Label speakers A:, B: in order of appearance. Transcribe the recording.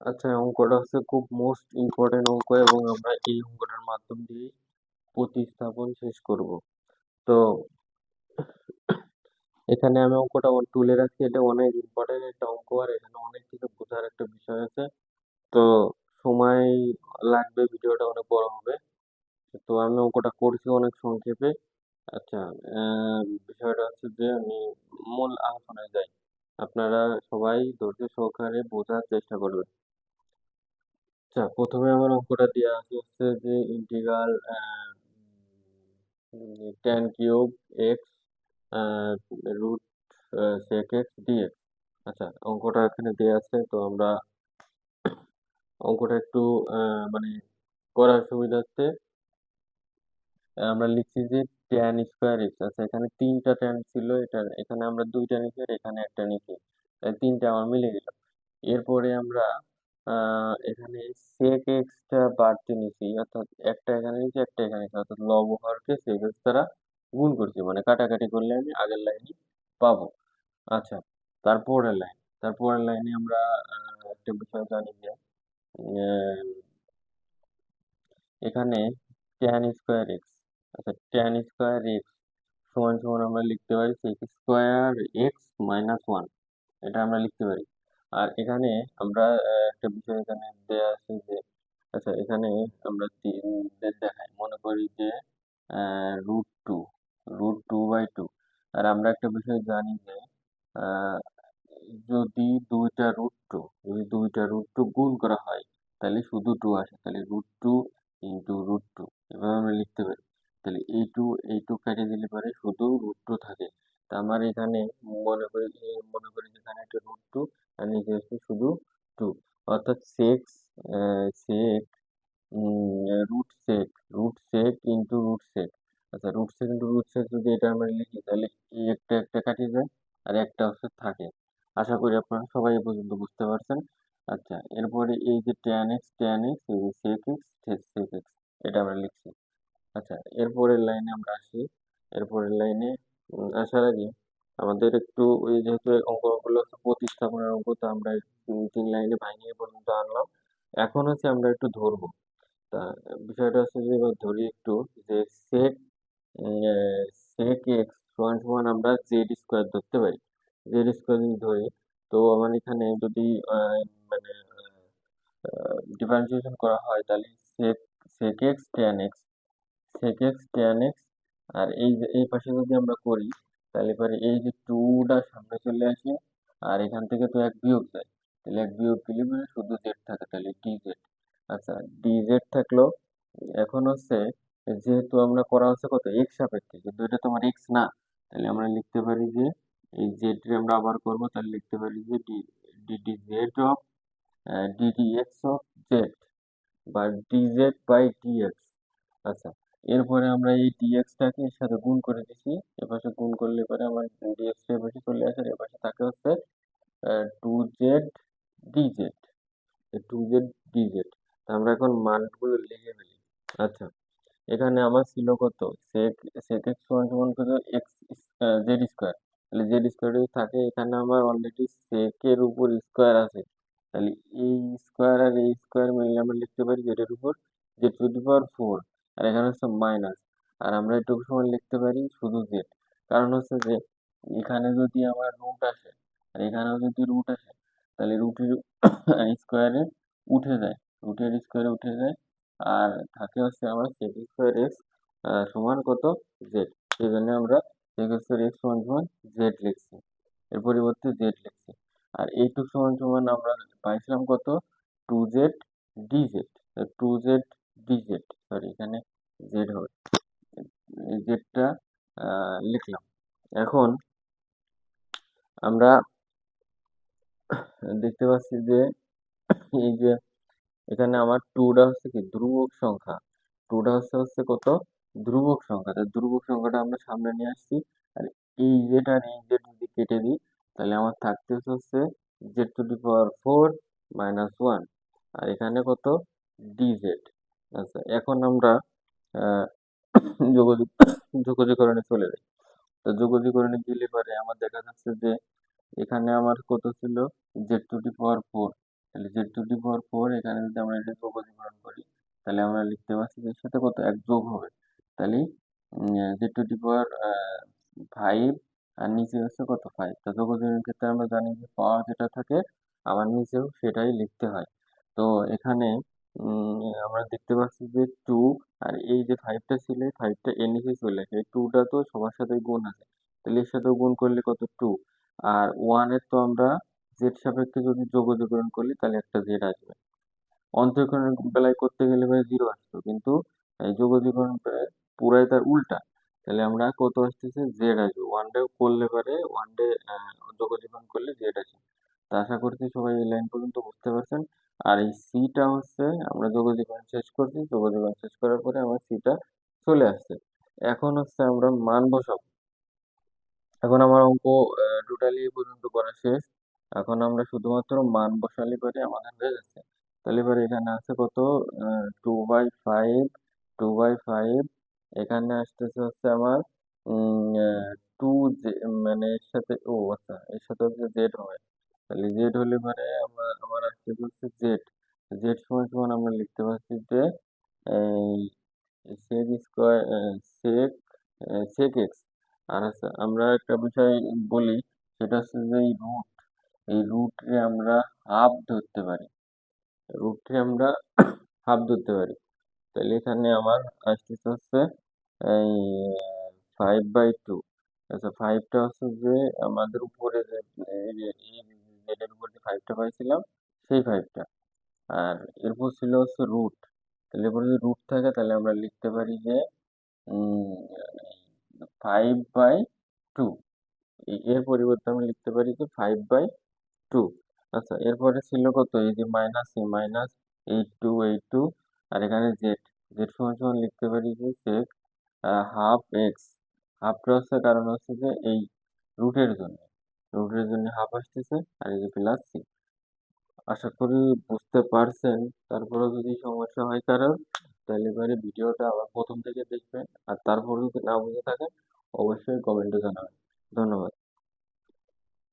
A: আচ্ছা, অঙ্কটা হচ্ছে খুব মোস্ট ইম্পর্টেন্ট অঙ্ক এবং আমরা এই অঙ্কটার মাধ্যম দিয়ে প্রতিস্থাপন শেষ করব। তো এখানে আমি অঙ্কটা তুলে রাখছি, এটা অনেক ইম্পর্টেন্ট একটা অঙ্ক আর এখানে অনেক কিছু বোঝার একটা বিষয় আছে। তো সময় লাগবে, ভিডিওটা অনেক বড় হবে। তো আমি অঙ্কটা করছি অনেক সংক্ষেপে। আচ্ছা, বিষয়টা হচ্ছে যে আমি মূল আলোচনায় যাই। আপনারা সবাই ধৈর্য সহকারে বোঝার চেষ্টা করবেন। আচ্ছা, প্রথমে আমার অঙ্কটা দেওয়া আছে হচ্ছে যে integral tan cube x root sec x dx। আচ্ছা, অঙ্কটা এখানে দেওয়া আছে, তো আমরা অঙ্কটা একটু মানে করার সুবিধার্থে আমরা লিখছি যে tan স্কোয়ার এক্স। আচ্ছা, এখানে তিনটা tan ছিল, এটা এখানে আমরা দুইটা নিচ্ছি আর এখানে একটা নিচ্ছি, তাই তিনটা আমার মিলে গেল। এরপরে আমরা এখানে sec x টা বাড়তি নিছি, অর্থাৎ একটা এখানে নিচে একটা এখানে নিচে, অর্থাৎ লব হরকে sec x দ্বারা গুণ করছি, মানে কাটাকাটি করলে আমি আগের লাইনে পাবো। আচ্ছা, তারপরের লাইনে আমরা একটা বিষয় জানি যে আহ, এখানে tan স্কোয়ার এক্স। আচ্ছা, tan স্কোয়ার এক্স সমান সমান আমরা লিখতে পারি sec square x minus one, এটা আমরা লিখতে পারি। আর এখানে আমরা একটা বিষয় এখানে দেয়া আছে যে, আচ্ছা এখানে আমরা দেখাই, মনে করি যে √2, √2/2। আর আমরা একটা বিষয় জানি যে আহ, যদি দুইটা √2 গুণ করা হয় তাহলে শুধু 2 আসে, তাহলে √2 ইন্টু √2 এভাবে আমরা লিখতে পারি। তাহলে এই টু কেটে দিলে পরে শুধু √2 থাকে। তা আমার এখানে মনে করি যে এখানে একটা √2 আর নিচে হচ্ছে শুধু 2, অর্থাৎ সেক রুট সেক ইন্টু রুট সেক। আচ্ছা, রুট সেক ইন্টু রুট সেক যদি এটা আমরা লিখি তাহলে এই একটা একটা কাটিয়ে যায় আর একটা হচ্ছে থাকে। আশা করি আপনারা সবাই এ পর্যন্ত বুঝতে পারছেন। আচ্ছা, এরপরে এই যে tan x এই যে sec x এটা আমরা লিখছি। আচ্ছা, এরপরের লাইনে আমরা আসি। এরপরের লাইনে আসার আগে আমাদের একটু ওই যেহেতু অঙ্কগুলো হচ্ছে প্রতিস্থাপনের অঙ্ক, তো আমরা তিন লাইনে ভাঙিয়ে পর্যন্ত আনলাম। এখন হচ্ছে আমরা একটু ধরবো। তা বিষয়টা হচ্ছে যে এবার ধরি একটু যে sec sec x সমান সমান আমরা জেড স্কোয়ার ধরতে পারি। জেড স্কোয়ার যদি ধরি, তো আমার এখানে যদি মানে ডিফারেন্সিয়েশন করা হয় তাহলে sec sec x tan x sec x tan x, আর এই যে এই পাশে যদি আমরা করি তাহলে পরে এই যে টুটা সামনে চলে আসে আর এখান থেকে তো এক বিয়োগ যায়, তাহলে এক বিয়োগ দিলে মানে শুধু জেড থাকে, তাহলে ডিজেড। আচ্ছা, ডিজেড থাকলো। এখন হচ্ছে যেহেতু আমরা করা হচ্ছে কত এক্স সাপেক্ষে, কিন্তু এটা তো আমার এক্স না, তাহলে আমরা লিখতে পারি যে এই জেড আমরা আবার করবো, তাহলে লিখতে পারি যে DD Z of DD x of Z বা ডিজেড বাই ডিএক্স। আচ্ছা, এরপরে আমরা এই ডিএক্সটাকে এর সাথে গুণ করে দিছি, এপাশে গুণ করলে পরে আমার ডিএক্সটা এপাশে চলে আসে, এপাশে থাকে হচ্ছে 2z ডিজেড, 2z ডিজেড। আমরা এখন মানগুলো লিখে ফেলি। আচ্ছা, এখানে আমার ছিল কত সেক সেক এক্স সমান সমান কত এক্স জেড স্কোয়ার, তাহলে জেড স্কোয়ার যদি থাকে এখানে আমার অলরেডি সেকের উপর স্কোয়ার আছে, তাহলে এই স্কোয়ার আর এই স্কোয়ার মিলে আমরা লিখতে পারি জেডের উপর z⁴, আর এখানে হচ্ছে মাইনাস, আর আমরা এটুকু সময় লিখতে পারি শুধু জেড। কারণ হচ্ছে যে এখানে যদি আমার রুট আসে আর এখানেও যদি রুট আসে তাহলে রুটের স্কোয়ারে উঠে যায়, রুটের স্কোয়ারে উঠে যায়, আর থাকে হচ্ছে আমার sec স্কোয়ার এক্স সমান কত জেড। সেই জন্য আমরা sec স্কোয়ার এক্স সমান সমান জেড লিখছি, এর পরিবর্তে জেড লিখছি। আর এইটুক সমান সমান আমরা পাইছিলাম কত 2z DZ, 2z DZ, sorry এখানে জেড হবে, এই জেডটা লিখলাম। এখন আমরা দেখতে পাচ্ছি যে এই যে এখানে আমার টুটা হচ্ছে কি ধ্রুবক সংখ্যা, টুটা হচ্ছে কত ধ্রুবক সংখ্যা, তাই ধ্রুবক সংখ্যাটা আমরা সামনে নিয়ে আসছি। আর এই জেড আর এই জেড যদি কেটে দিই তাহলে আমার থাকতে হচ্ছে z⁴ -1, আর এখানে কত ডিজেড। আচ্ছা, এখন আমরা আহ যোগাযোগ যোগাযোগকরণে চলে যাই। তো যোগাযোগকরণে গেলে পরে আমার দেখা যাচ্ছে যে এখানে আমার কত ছিল z⁴, তাহলে z⁴ এখানে যদি আমরা এটা যোগজীকরণ করি তাহলে আমরা লিখতে পারছি যে এর সাথে কত এক যোগ হবে, তাহলে z⁵ আর নিচে হচ্ছে কত 5। তো যোগজীকরণের ক্ষেত্রে আমরা জানি যে পাওয়ার যেটা থাকে আবার নিচেও সেটাই লিখতে হয়। তো এখানে আমরা দেখতে পাচ্ছি যে 2 আর এই যে 5টা ছিল, 5টা এর নিচে চলে আসে, এই 2টা তো সবার সাথে গুণ আছে, তাহলে এর সাথেও গুণ করলে কত 2। আর 1 এর তো আমরা জেড সাপেক্ষে যদি যোগজীকরণ করি তাহলে একটা জেড আসবে। অন্তরীকরণের বেলায় করতে গেলে ভাই 0 আসতো, কিন্তু এই যোগজীকরণ বেলায় পুরাই তার উল্টা, তাহলে আমরা কত আসতেছে জেড আসবে। ওয়ান ডে করলে পারে ওয়ান ডে যোগজীকরণ করলে জেড আসে। তা আশা করছি সবাই এই লাইন পর্যন্ত বুঝতে পারছেন। আর এই সিটা হচ্ছে আমরা যোগজীকরণ শেষ করছি, যোগজীকরণ শেষ করার পরে আমার সিটা চলে আসছে। এখন হচ্ছে আমরা মান বসাবো। এখন আমার অঙ্ক টোটালি এই পর্যন্ত করা শেষ। এখন আমরা শুধুমাত্র মান বসালে পরে আমাদের হয়ে যাচ্ছে। তাহলে এবার এখানে আছে কত 2/5, 2/5, এখানে আসতেছে হচ্ছে আমার টু মানে এর সাথে আচ্ছা এর সাথে হচ্ছে জেড হবে, তাহলে জেড হলে পরে আমার আসতেছে হচ্ছে জেড। জেড সমান সমান আমরা লিখতে পারছি যে এই সেক স্কোয়ার সেক সেক এক্স। আর আছে আমরা একটা বিষয় বলি, সেটা হচ্ছে যে এই রুটে আমরা হাফ ধরতে পারি, রুটে আমরা হাফ ধরতে পারি। তাহলে এখানে আমার আসতেছে হচ্ছে এই 5/2। আচ্ছা 5টা হচ্ছে যে আমাদের উপরে যে জেডের উপর যে 5টা পাইছিলাম সেই 5টা, আর এরপর ছিল হচ্ছে রুট। তাহলে এরপর যদি রুট থাকে তাহলে আমরা লিখতে পারি যে 5/2। এর পরিবর্তে আমরা লিখতে পারি যে 5/2। আচ্ছা এরপরে ছিল কত এই যে মাইনাস 8/2, আর এখানে জেড, জেড সমান সমান লিখতে পারি যে সেক হাফ এক্স। হাফটা হচ্ছে কারণ হচ্ছে যে এই রুটের জন্য, রুটের জন্য হাফ আসতেছে, আর এই যে প্লাস সি। আশা করি বুঝতে পারছেন। তারপরে যদি সমস্যা হয় কারোর, তাহলে এবারে ভিডিওটা আবার প্রথম থেকে দেখবেন, আর তারপরে যদি না বুঝে থাকেন অবশ্যই কমেন্টে জানাবেন। ধন্যবাদ।